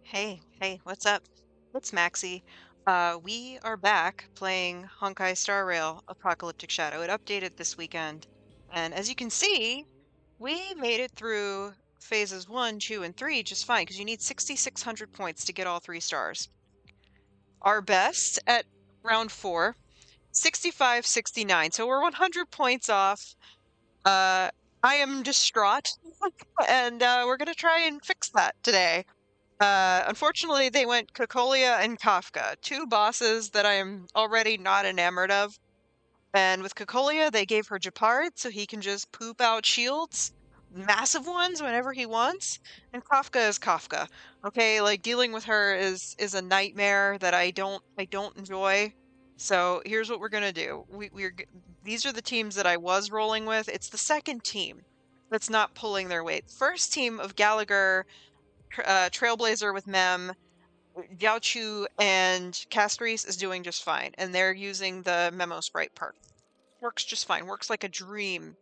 Hey, what's up? It's Maxie. We are back playing Honkai Star Rail Apocalyptic Shadow. It updated this weekend. And as you can see, we made it through phases 1, 2, and 3 just fine, because you need 6,600 points to get all 3 stars. Our best at round 4, 65, 69. So we're 100 points off. Uh, I am distraught, and we're gonna try and fix that today. Unfortunately, they went Cocolia and Kafka, two bosses that I am already not enamored of. And with Cocolia, they gave her Japard, so he can just poop out shields, massive ones whenever he wants. And Kafka is Kafka. Okay, like dealing with her is a nightmare that I don't enjoy. So here's what we're gonna do. These are the teams that I was rolling with. It's the second team that's not pulling their weight. First team of Gallagher, Trailblazer with Mem, Jiaochu and Castorice is doing just fine, and they're using the Memo Sprite perk. Works just fine, works like a dream.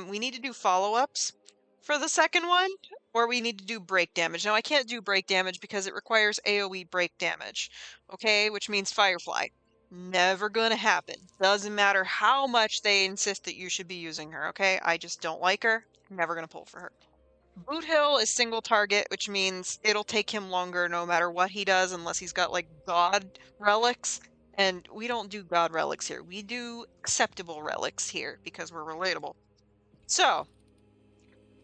We need to do follow-ups for the second one, or we need to do break damage. Now, I can't do break damage because it requires AoE break damage, okay? Which means Firefly. Never gonna happen. Doesn't matter how much they insist that you should be using her, okay? I just don't like her. Never gonna pull for her. Boot Hill is single target, which means it'll take him longer no matter what he does, unless he's got like god relics. And we don't do god relics here. We do acceptable relics here because we're relatable. So,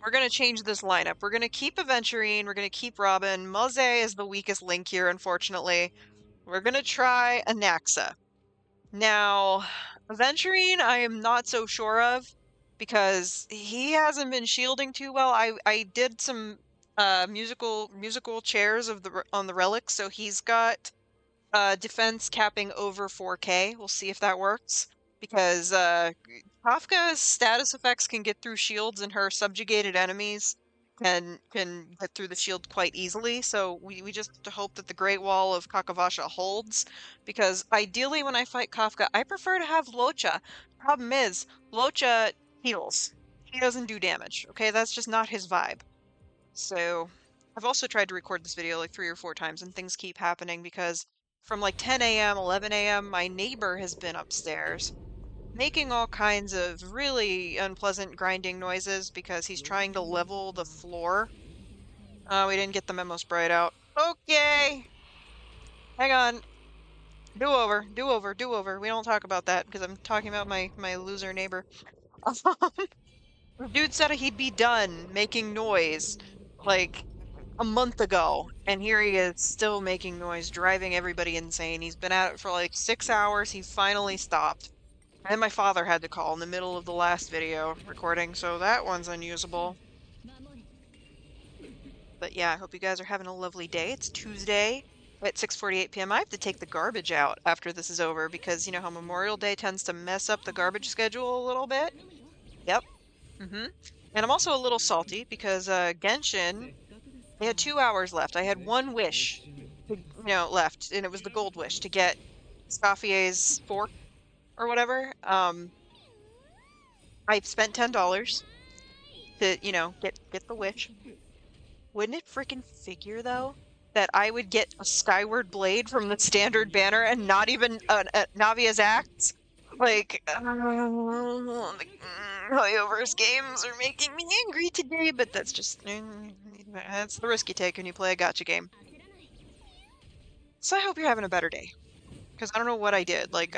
we're going to change this lineup. We're going to keep Aventurine. We're going to keep Robin. Moze is the weakest link here, unfortunately. We're going to try Anaxa. Now, Aventurine, I am not so sure of because he hasn't been shielding too well. I did some musical chairs of on the relics, so he's got defense capping over 4K. We'll see if that works because Kafka's status effects can get through shields, and her subjugated enemies can get through the shield quite easily. So we just have to hope that the Great Wall of Kakavasha holds, because ideally when I fight Kafka, I prefer to have Locha. Problem is, Locha heals. He doesn't do damage, okay? That's just not his vibe. So I've also tried to record this video like 3 or 4 times, and things keep happening because from like 10 a.m., 11 a.m., my neighbor has been upstairs making all kinds of really unpleasant grinding noises because he's trying to level the floor. We didn't get the memo sprite out. Okay, hang on. Do over, do over, do over. We don't talk about that because I'm talking about my loser neighbor. Dude said he'd be done making noise like a month ago, and here he is still making noise, driving everybody insane. He's been at it for like 6 hours. He finally stopped. And my father had to call in the middle of the last video recording, so that one's unusable. But yeah, I hope you guys are having a lovely day. It's Tuesday at 6:48 p.m. I have to take the garbage out after this is over because you know how Memorial Day tends to mess up the garbage schedule a little bit? Yep. And I'm also a little salty because Genshin, they had 2 hours left. I had one wish, left, and it was the gold wish to get Scoffier's fork or whatever. I spent $10 to, get the wish. Wouldn't it freaking figure though that I would get a Skyward Blade from the standard banner and not even Navia's Acts? Like, Hoyoverse games are making me angry today, but that's just that's the risk you take when you play a gacha game. So I hope you're having a better day, because I don't know what I did. Like,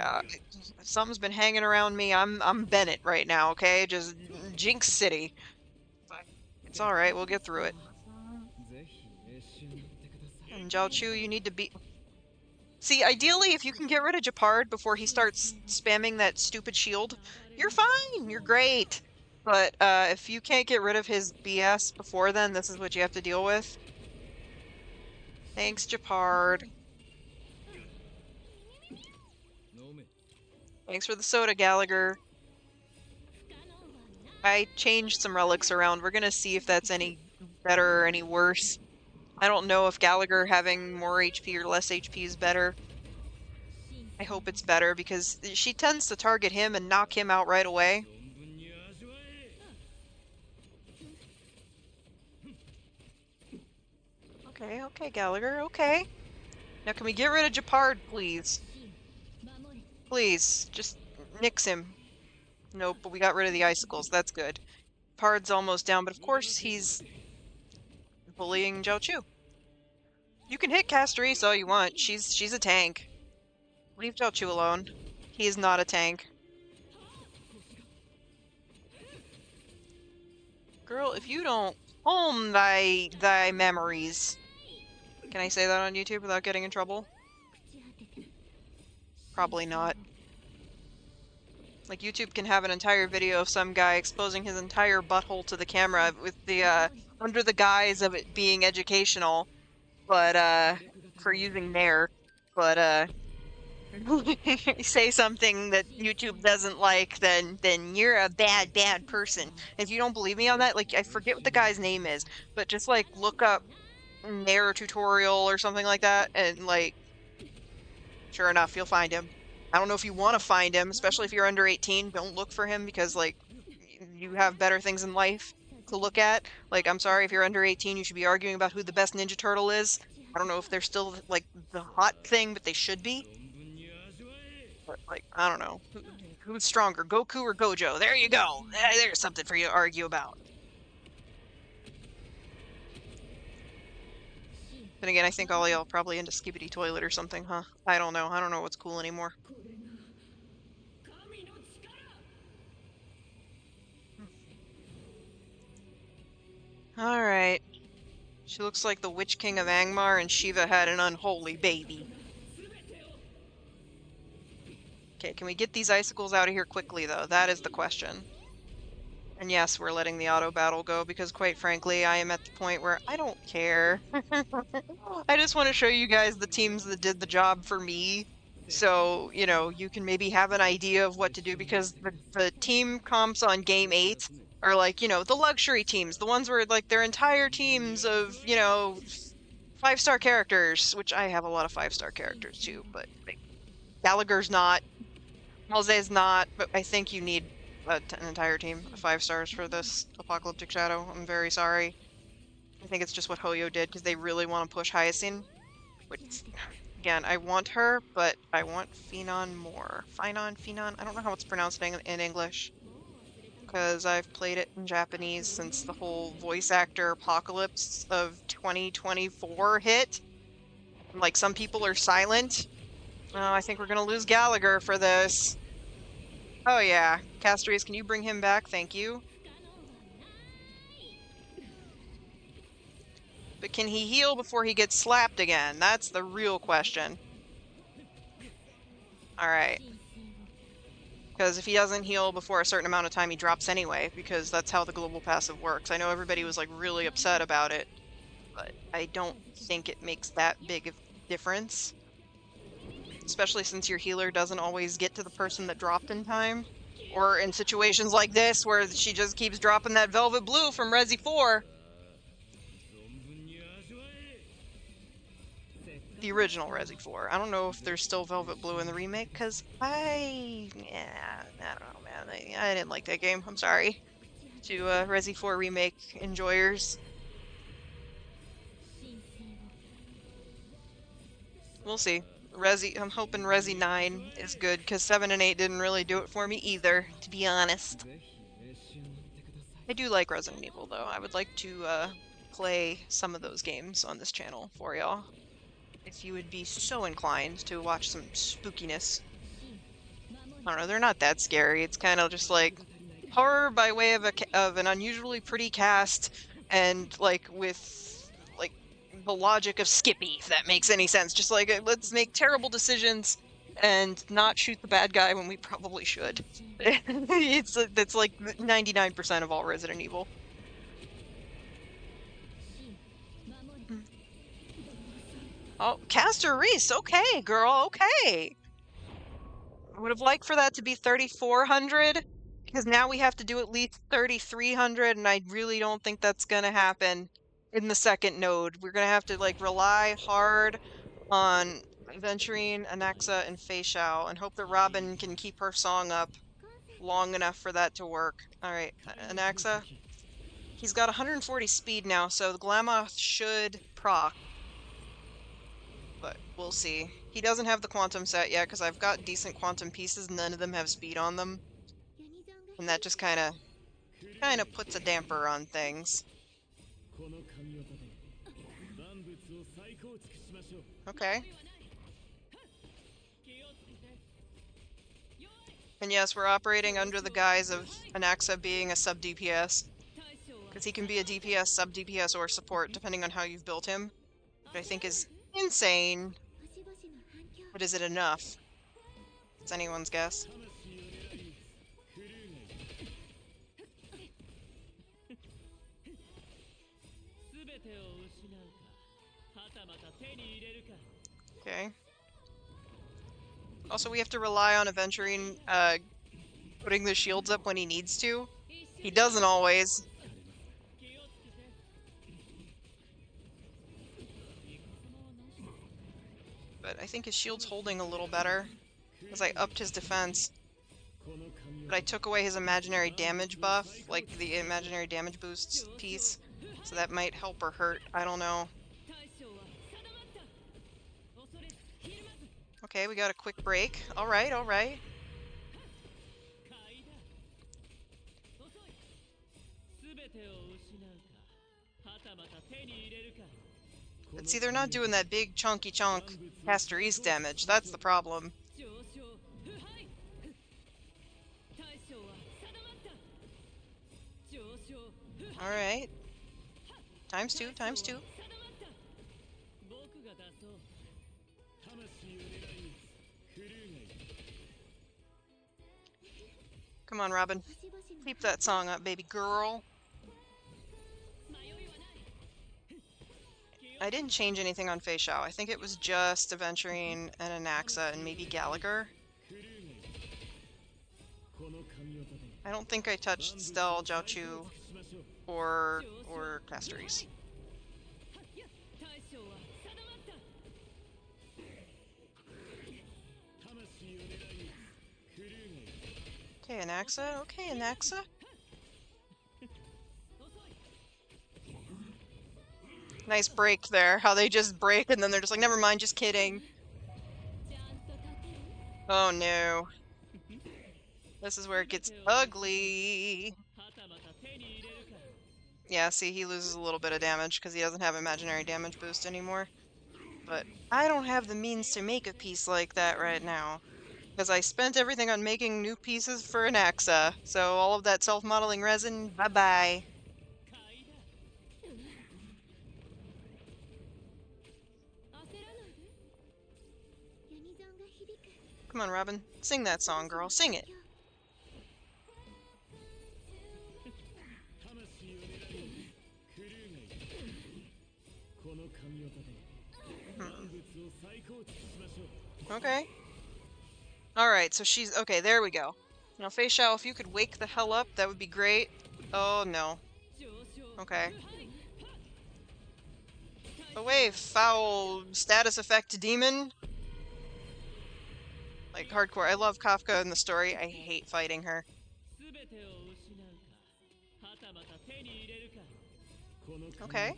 something's been hanging around me. I'm Bennett right now, okay? Just Jinx City. It's all right. We'll get through it. And Jiaochu, you need to be. See, ideally, if you can get rid of Japard before he starts spamming that stupid shield, you're fine. You're great. But if you can't get rid of his BS before then, this is what you have to deal with. Thanks, Japard. Thanks for the soda, Gallagher. I changed some relics around. We're gonna see if that's any better or any worse. I don't know if Gallagher having more HP or less HP is better. I hope it's better because she tends to target him and knock him out right away. Okay, okay, Gallagher, okay. Now can we get rid of Japard, please? Please, just nix him. Nope, but we got rid of the icicles. That's good. Pard's almost down, but of course he's bullying Zhao Chu. You can hit Castorice all you want. She's a tank. Leave Zhao Chu alone. He is not a tank. Girl, if you don't home thy memories. Can I say that on YouTube without getting in trouble? Probably not. Like, YouTube can have an entire video of some guy exposing his entire butthole to the camera with the, under the guise of it being educational, but, for using Nair. But, say something that YouTube doesn't like, then you're a bad person. If you don't believe me on that, like, I forget what the guy's name is, but just, like, look up Nair tutorial or something like that, and, like, sure enough, you'll find him. I don't know if you want to find him, especially if you're under 18. Don't look for him because, like, you have better things in life to look at. Like, I'm sorry, if you're under 18, you should be arguing about who the best Ninja Turtle is. I don't know if they're still, like, the hot thing, but they should be. But, like, I don't know. Who's stronger, Goku or Gojo? There you go. There's something for you to argue about. Then again, I think all y'all probably into Skibidi Toilet or something, huh? I don't know. I don't know what's cool anymore. Alright. She looks like the Witch King of Angmar and Shiva had an unholy baby. Okay, can we get these icicles out of here quickly, though? That is the question. And yes, we're letting the auto battle go because, quite frankly, I am at the point where I don't care. I just want to show you guys the teams that did the job for me. So, you know, you can maybe have an idea of what to do because the team comps on Game 8 are like, you know, the luxury teams, the ones where, like, their entire teams of, you know, 5-star characters, which I have a lot of 5-star characters too, but like, Gallagher's not, Malze's not, but I think you need an entire team of 5 stars for this Apocalyptic Shadow. I'm very sorry. I think it's just what Hoyo did because they really want to push Hyacine, which, again, I want her, but I want Phenon more. Phenon? I don't know how it's pronounced in English because I've played it in Japanese since the whole voice actor apocalypse of 2024 hit. Like, some people are silent. Oh, I think we're gonna lose Gallagher for this. Oh yeah, Castorice, can you bring him back? Thank you. But can he heal before he gets slapped again? That's the real question. Alright. Because if he doesn't heal before a certain amount of time, he drops anyway, because that's how the global passive works. I know everybody was, like, really upset about it, but I don't think it makes that big of a difference. Especially since your healer doesn't always get to the person that dropped in time. Or in situations like this, where she just keeps dropping that Velvet Blue from Resi 4. The original Resi 4. I don't know if there's still Velvet Blue in the remake, because I don't know, man. I didn't like that game. I'm sorry to Resi 4 remake enjoyers. We'll see. I'm hoping Resi 9 is good, because 7 and 8 didn't really do it for me either, to be honest. I do like Resident Evil, though. I would like to play some of those games on this channel for y'all, if you would be so inclined to watch some spookiness. I don't know, they're not that scary. It's kind of just like horror by way of an unusually pretty cast, and like with like the logic of Skippy, if that makes any sense. Just like, let's make terrible decisions and not shoot the bad guy when we probably should. That's like 99% of all Resident Evil. Oh, Castorice, okay, girl, okay. I would have liked for that to be 3,400, because now we have to do at least 3,300, and I really don't think that's gonna happen in the second node. We're gonna have to, like, rely hard on Aventurine, Anaxa, and Feixiao, and hope that Robin can keep her song up long enough for that to work. Alright, Anaxa. He's got 140 speed now, so the Glamoth should proc. we'll see. He doesn't have the quantum set yet because I've got decent quantum pieces. None of them have speed on them, and that just kind of puts a damper on things. Okay. And yes, we're operating under the guise of Anaxa being a sub DPS, because he can be a DPS, sub DPS, or support depending on how you've built him, which I think is insane. But is it enough? It's anyone's guess. Okay. Also, we have to rely on Aventurine putting the shields up when he needs to. He doesn't always. But I think his shield's holding a little better, because I upped his defense. But I took away his imaginary damage buff, like the imaginary damage boosts piece. So that might help or hurt, I don't know. Okay, we got a quick break. Alright, alright. But see, they're not doing that big chunky chunk Castorice damage. That's the problem. Alright. Times two, times two. Come on, Robin. Keep that song up, baby girl. I didn't change anything on Feixiao. I think it was just Aventurine and Anaxa and maybe Gallagher. I don't think I touched Stel, Jiaochu, or Castorice. Okay, Anaxa. Okay, Anaxa. Nice break there. How they just break and then they're just like, never mind, just kidding. Oh no. This is where it gets ugly. Yeah, see, he loses a little bit of damage because he doesn't have imaginary damage boost anymore. But I don't have the means to make a piece like that right now, because I spent everything on making new pieces for Anaxa. So all of that self-modeling resin, bye-bye. Come on, Robin. Sing that song, girl. Sing it. Okay. Alright, so she's... Okay, there we go. Now, Feixiao, if you could wake the hell up, that would be great. Oh, no. Okay. Away, foul status effect demon. Like, hardcore. I love Kafka in the story. I hate fighting her. Okay.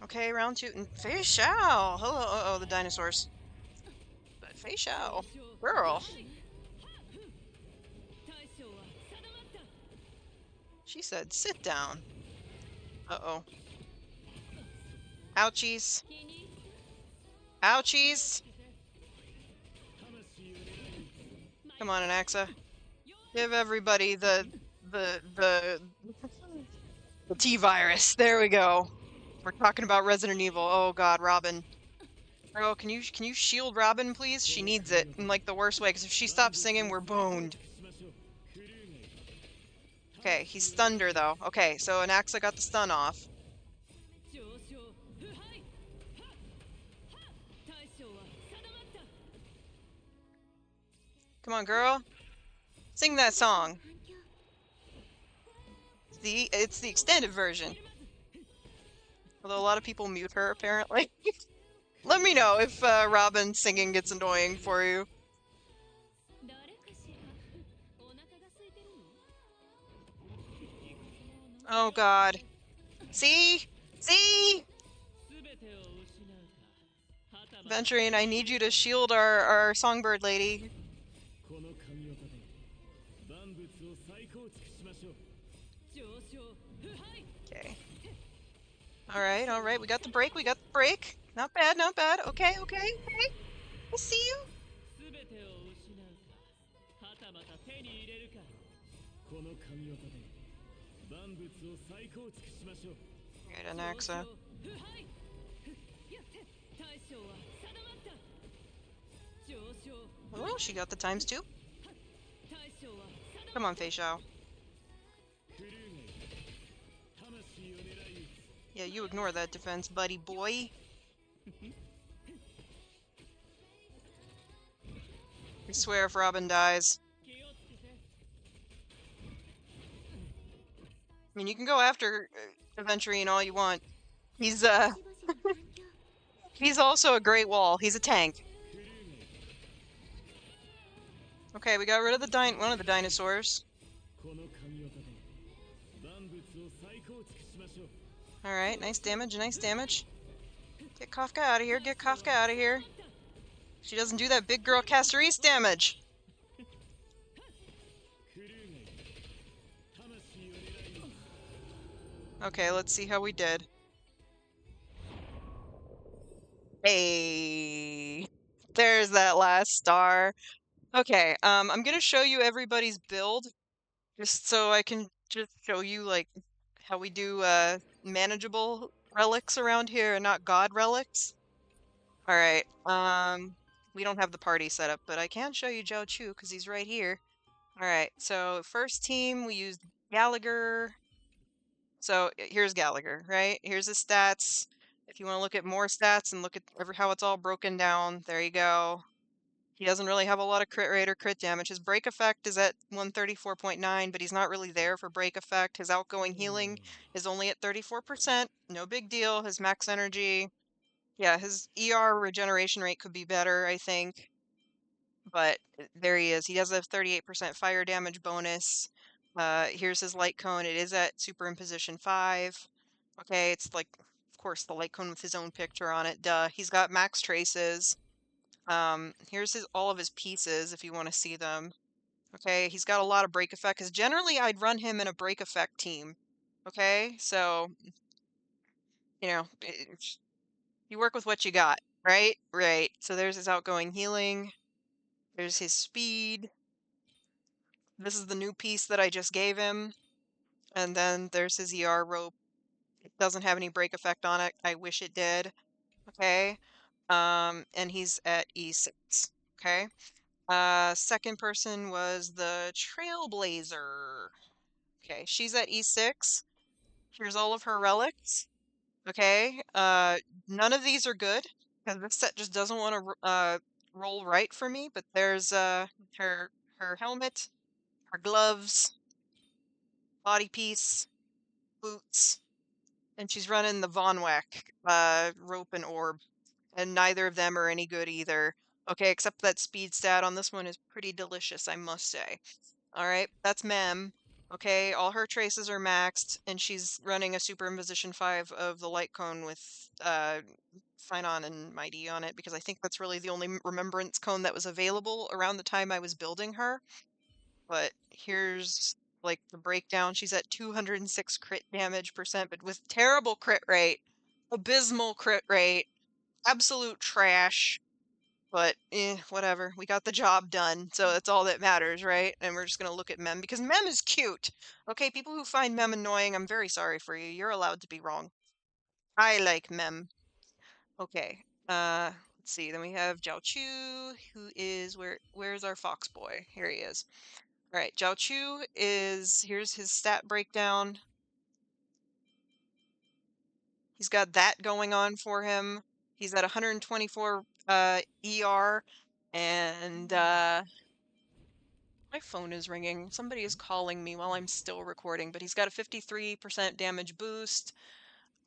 Okay, round two. And Feixiao! Hello. Uh-oh, the dinosaurs. But Feixiao. Girl. She said, sit down. Uh-oh. Ouchies. Ouchies! Come on, Anaxa. Give everybody the T-virus. There we go. We're talking about Resident Evil. Oh god, Robin. Girl, can you shield Robin, please? She needs it in like the worst way, because if she stops singing, we're boned. Okay, he's stunned her though. Okay, so Anaxa got the stun off. Come on, girl. Sing that song. It's the extended version. Although a lot of people mute her, apparently. Let me know if Robin singing gets annoying for you. Oh god. See? See? Aventurine, I need you to shield our songbird lady. Okay. Alright, we got the break, we got the break. Not bad, not bad. Okay, okay, okay. I see you. Alright, Anaxa. Oh, she got the times too. Come on, Feixiao. Yeah, you ignore that defense, buddy boy. I swear if Robin dies. I mean, you can go after Aventurine all you want. He's, he's also a great wall. He's a tank. Okay, we got rid of the one of the dinosaurs. Alright, nice damage, nice damage. Get Kafka out of here, get Kafka out of here. She doesn't do that big girl Castorice damage. Okay, let's see how we did. Hey, there's that last star. Okay, I'm gonna show you everybody's build, just so I can just show you like how we do manageable relics around here and not god relics. All right, we don't have the party set up, but I can show you Zhao Chu because he's right here. All right, so first team we used Gallagher. So here's Gallagher, right? Here's his stats. If you want to look at more stats and look at how it's all broken down, there you go. He doesn't really have a lot of crit rate or crit damage. His break effect is at 134.9, but he's not really there for break effect. His outgoing healing is only at 34%. No big deal. His max energy, yeah, his ER regeneration rate could be better, I think. But there he is. He does a 38% fire damage bonus. Here's his light cone. It is at superimposition 5. Okay, it's like, of course, the light cone with his own picture on it. Duh. He's got max traces. Here's all of his pieces if you want to see them. Okay, he's got a lot of break effect because generally I'd run him in a break effect team. Okay, so you work with what you got, right? Right. So there's his outgoing healing. There's his speed. This is the new piece that I just gave him. And then there's his ER rope. It doesn't have any break effect on it. I wish it did. Okay. And he's at E6. Okay. Second person was the Trailblazer. Okay, she's at E6. Here's all of her relics. Okay, none of these are good because this set just doesn't want to roll right for me. But there's her helmet, her gloves, body piece, boots, and she's running the Von Wack rope and orb, and neither of them are any good either. Okay, except that speed stat on this one is pretty delicious, I must say. All right, that's Mem. Okay, all her traces are maxed, and she's running a superimposition 5 of the light cone with Finon and Mighty on it because I think that's really the only remembrance cone that was available around the time I was building her. But here's like the breakdown. She's at 206 crit damage percent, but with terrible crit rate, abysmal crit rate, absolute trash. But whatever. We got the job done, so that's all that matters, right? And we're just gonna look at Mem because Mem is cute. Okay, people who find Mem annoying, I'm very sorry for you. You're allowed to be wrong. I like Mem. Okay. Let's see. Then we have Jiao Chu, who is where's our fox boy? Here he is. All right, Jiao Chu here's his stat breakdown. He's got that going on for him. He's at 124 ER and my phone is ringing. Somebody is calling me while I'm still recording, but he's got a 53% damage boost.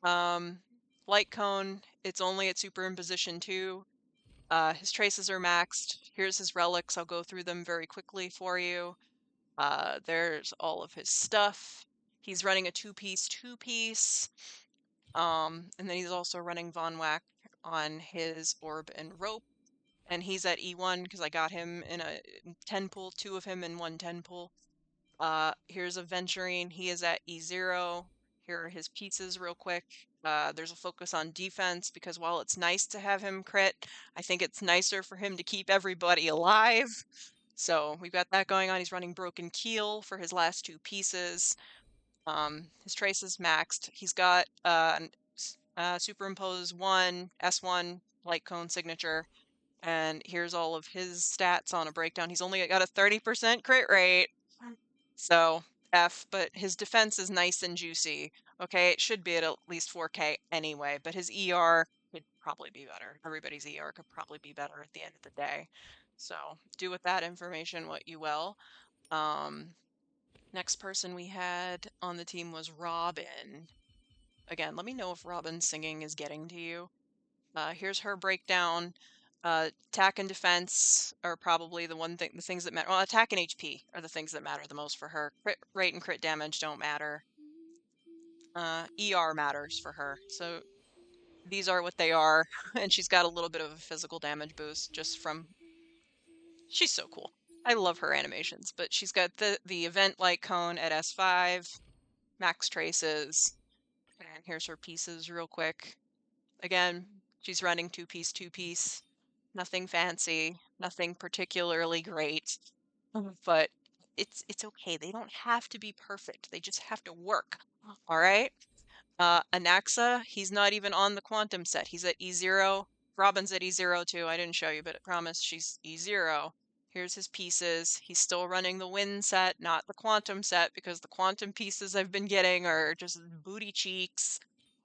Light cone, it's only at superimposition 2. His traces are maxed. Here's his relics. I'll go through them very quickly for you. There's all of his stuff. He's running a two-piece. And then he's also running Von Whack on his orb and rope. And he's at E1 because I got him in a 10 pool, two of him in one 10 pool. Here's Aventurine. He is at E0. Here are his pieces real quick. There's a focus on defense because while it's nice to have him crit, I think it's nicer for him to keep everybody alive. So we've got that going on. He's running Broken Keel for his last two pieces. His trace is maxed. He's got Superimpose 1 S1 light cone signature. And here's all of his stats on a breakdown. He's only got a 30% crit rate. So F, but his defense is nice and juicy. Okay, it should be at least 4K anyway, but his ER could probably be better. Everybody's ER could probably be better at the end of the day. So do with that information what you will. Next person we had on the team was Robin. Again, let me know if Robin's singing is getting to you. Here's her breakdown. Attack and defense are probably the things that matter. Well, attack and HP are the things that matter the most for her. Crit rate and crit damage don't matter. ER matters for her. So these are what they are. And she's got a little bit of a physical damage boost just from... She's so cool. I love her animations, but she's got the event light cone at S5, max traces, and here's her pieces real quick. Again, she's running two-piece. Nothing fancy, nothing particularly great, but it's okay. They don't have to be perfect. They just have to work. All right. Anaxa, he's not even on the quantum set. He's at E0. Robin's at E0 too. I didn't show you, but I promise she's E0. Here's his pieces. He's still running the wind set, not the quantum set, because the quantum pieces I've been getting are just booty cheeks.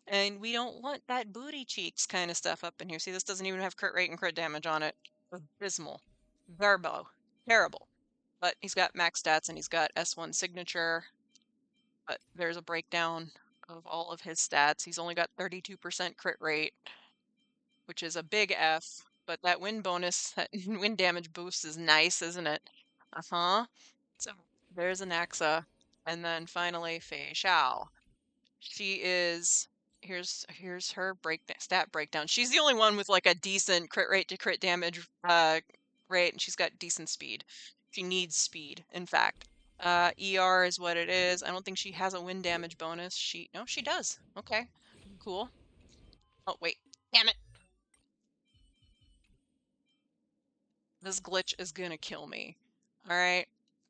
And we don't want that booty cheeks kind of stuff up in here. See, this doesn't even have crit rate and crit damage on it. Abysmal. Garbo. Terrible. But he's got max stats and he's got S1 signature. But there's a breakdown of all of his stats. He's only got 32% crit rate, which is a big F. But that wind bonus, that wind damage boost is nice, isn't it? Uh-huh. So there's Anaxa. And then finally, Feixiao. She is here's her stat breakdown. She's the only one with like a decent crit rate to crit damage rate, and she's got decent speed. She needs speed, in fact. ER is what it is. I don't think she has a wind damage bonus. No, she does. Okay, cool. Oh wait, damn it! This glitch is gonna kill me. All right.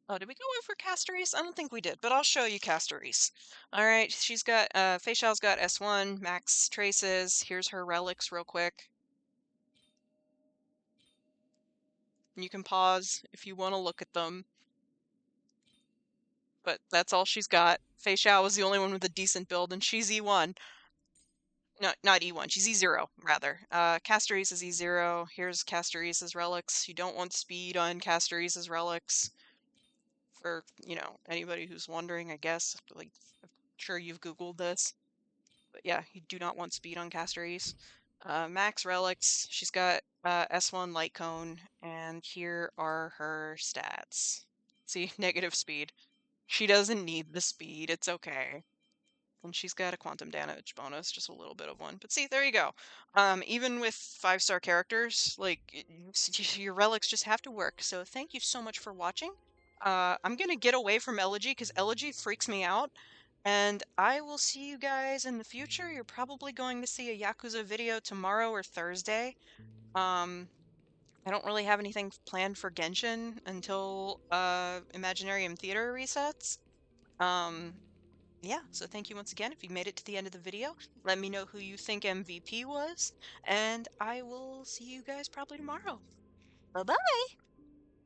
Oh, did we go in for Castorice? I don't think we did, but I'll show you Castorice. All right, she's got, Feixiao's got S1, max traces. Here's her relics real quick. You can pause if you want to look at them. But that's all she's got. Feixiao was the only one with a decent build, and she's E1. No, not E1, she's E0, rather. Castorice is E0. Here's Castorice's relics. You don't want speed on Castorice's relics. For, anybody who's wondering, I guess. Like, I'm sure you've Googled this. But yeah, you do not want speed on Castorice. Max relics, she's got S1 light cone, and here are her stats. See, negative speed. She doesn't need the speed, it's okay. And she's got a quantum damage bonus, just a little bit of one. But see, there you go. Even with 5-star characters, like, your relics just have to work. So thank you so much for watching. I'm gonna get away from Elegy because Elegy freaks me out. And I will see you guys in the future. You're probably going to see a Yakuza video tomorrow or Thursday. I don't really have anything planned for Genshin until Imaginarium Theater resets. Yeah, so thank you once again. If you made it to the end of the video, let me know who you think MVP was, and I will see you guys probably tomorrow. Bye-bye!